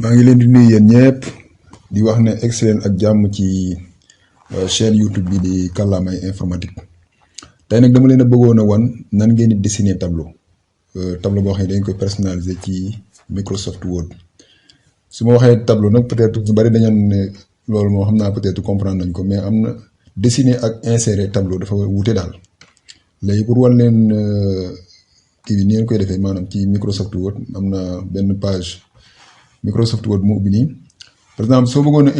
maa ngi leen di nuyu yéen ñëpp di wax ne excellent ak jàmm ci chaîne YouTube bi di Kàllaamay informatique tey nag dama leen a bëggoon a wan nan ngeen di dessiner tableau tableau boo xam ne dañ koy personnaliser ci Microsoft Word su ma waxee tableau nag peut-être su bari dañu ne loolu moo xam naa peut-être comprendre nañ ko mais am na dessiner ak insérer tableau dafa wute daal léegi pour wan leen kii bi ni ngeen koy defee maanaam ci Microsoft Word am na benn page Microsoft Word mu ubbi nii par exemple soo bëggoon a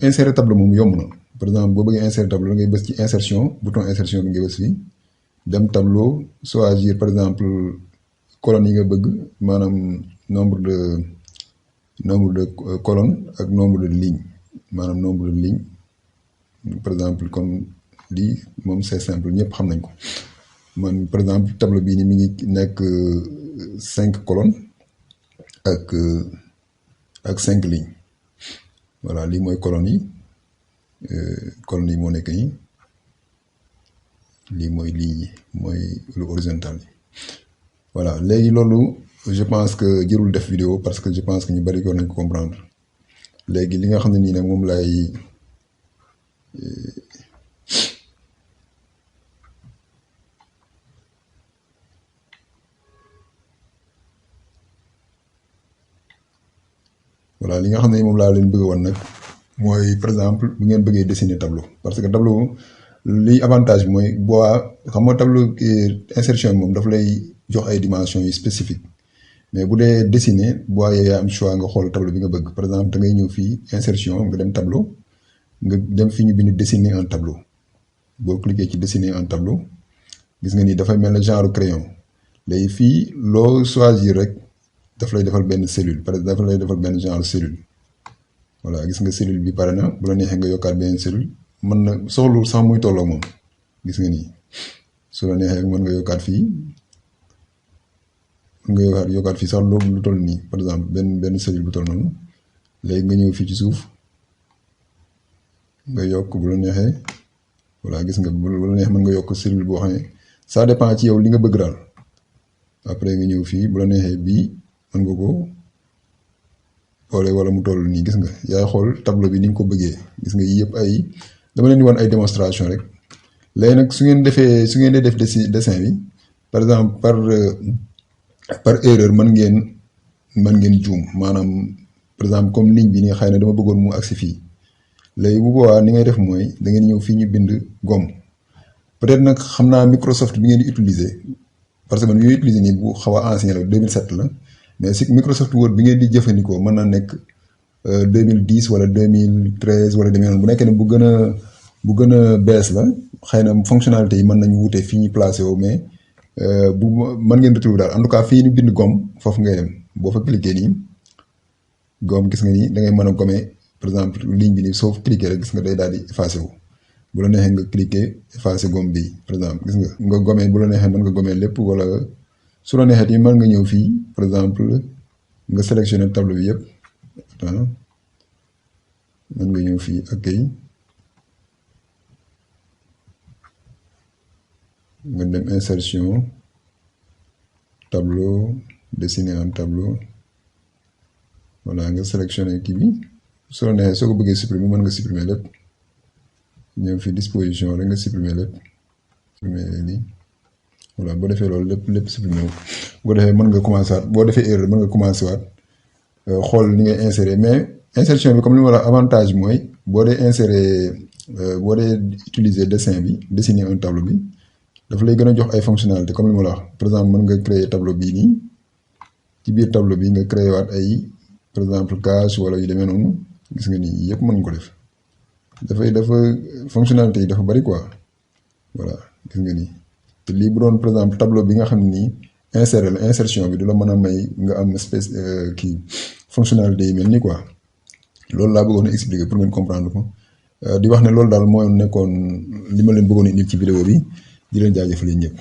insérer tableau moom yomb na par exemple boo bëggee insérer tableau da ngay bës ci insertion bouton insertion bi nga bës fii dem tableau choisir par exemple colonnes yi nga bëgg maanaam nombre de colonnes ak nombre de lignes maanaam nombre de lignes par exemple comme lii moom c'est simple ñëpp xam nañ ko man par exemple tableau bii ni mi ngi nekk 5 colonnes ak 5 lignes voilà lii mooy colonnes yi moo nekk nii lii mooy lu horizontal yi voilà léegi loolu je pense que jërul def vidéo parce que je pense que ñu bari ko nañ ko comprendre léegi li nga xam ne nii nag moom lay voilà li nga xam ne moom laa leen bëgg woon nag mooy par exemple bu ngeen bëggee dessiner tableau parce que tableau liy avantage bi mooy boo xam nga tableau insertion bi moom daf lay jox ay dimensions yu spécifiques mais bu dee dessiner boo yaa am choix nga xool tableau bi nga bëgg par exemple da ngay ñëw fii insertion nga dem tableau nga dem fi ñu bind dessiner un tableau boo cliquer ci dessiner un tableau gis nga ni dafay mel ne genre crayon léegi fii loo choisir rek daf lay defal benn cellule par exemple dafa lay defal benn genre cellule voilà gis nga cellule bi pare na bu la neexee nga yokkaat benn cellule mën na soxlu sax muy tolloo moom gis nga nii su la neexee mën nga yokkaat fii sax loolu lu toll nii par exemple benn cellule bu toll noonu léegi nga ñëw fii ci suuf nga yokk bu la neexee voilà gis nga bu la neex mën nga yokk cellule boo xam ne ça dépend ci yow li nga bëgg daal après nga ñëw fii bu la neexee bii mën nga ko boole wala mu toll nii gis nga yaay xool tableau bi ni nga ko bëggee gis nga yii yëpp ay dama leen di wan ay démonstration rek léegi nag su ngeen dee def dessin bi par exemple par erreur mën ngeen juum maanaam par exemple comme ligne bi nii xëy na dama bëggoon mu agsi fii léegi bu boobaa ni ngay def mooy da ngeen ñëw fii ñu bind gomme peut-être nag xam naa Microsoft bi ngeen di utiliser parce que man bi ñuy utiliser nii bu xaw a ancien la 2007 la mais si Microsoft Word bi ngeen di jëfandikoo mën na nekk 2010 wala 2013 wala demee noonu bu nekkee ne bu gën a bees la xëy na fonctionnalité yi mën nañu wute fii ñu placé woo mais bu mën ngeen retrouver daal en tout cas fii ni bind gomme foofu ngay dem boo fa cliqué nii gomme gis nga nii da ngay mën a gommer par exemple ligne bi nii soo cliqué rek gis nga day daal di effacé wu bu la neexee nga cliqué effacé gomme bi par exemple gis nga gommer bu la neexee mën nga gommer lépp wala su la neexee yi mën nga ñëw fii par exemple nga sélectionner tableau bi yëpp mën nga ñëw fii accueil nga dem insertion tableau dessiner un tableau voilà nga sélectionner kii bi su la neexee soo ko bëggee supprimer mën nga supprimer lépp ñëw fii disposition rek nga supprimer lépp supprimer lii voilà boo defee loolu lépp supprimé wu bu ko defee mën nga commencé waat boo defee erreur mën nga commencé waat xool ni ngay insérer mais insertion bi comme li ma la avantage mooy boo dee utiliser dessin bi dessiner un tableau bi dafa lay gën a jox ay fonctionnalités comme li ma la wax par exemple mën nga créer tableau bii nii ci biir tableau bi nga créer waat ay par exemple case wala yu demee noonu gis nga nii yëpp mën nga ko def dafa fonctionnalités yi dafa bari quoi voilà gis nga nii. te lii bu doon par exemple tableau bi nga xam ne nii insertion bi du la mën a may nga am espèce kii fonctionnalité yi mel nii quoi loolu laa bëggoon a expliquer pour ngeen comprendre ko di wax ne loolu daal mooy nekkoon li ma leen bëggoon a indil ci vidéo bi di leen jaajëfal yéen ñëpp.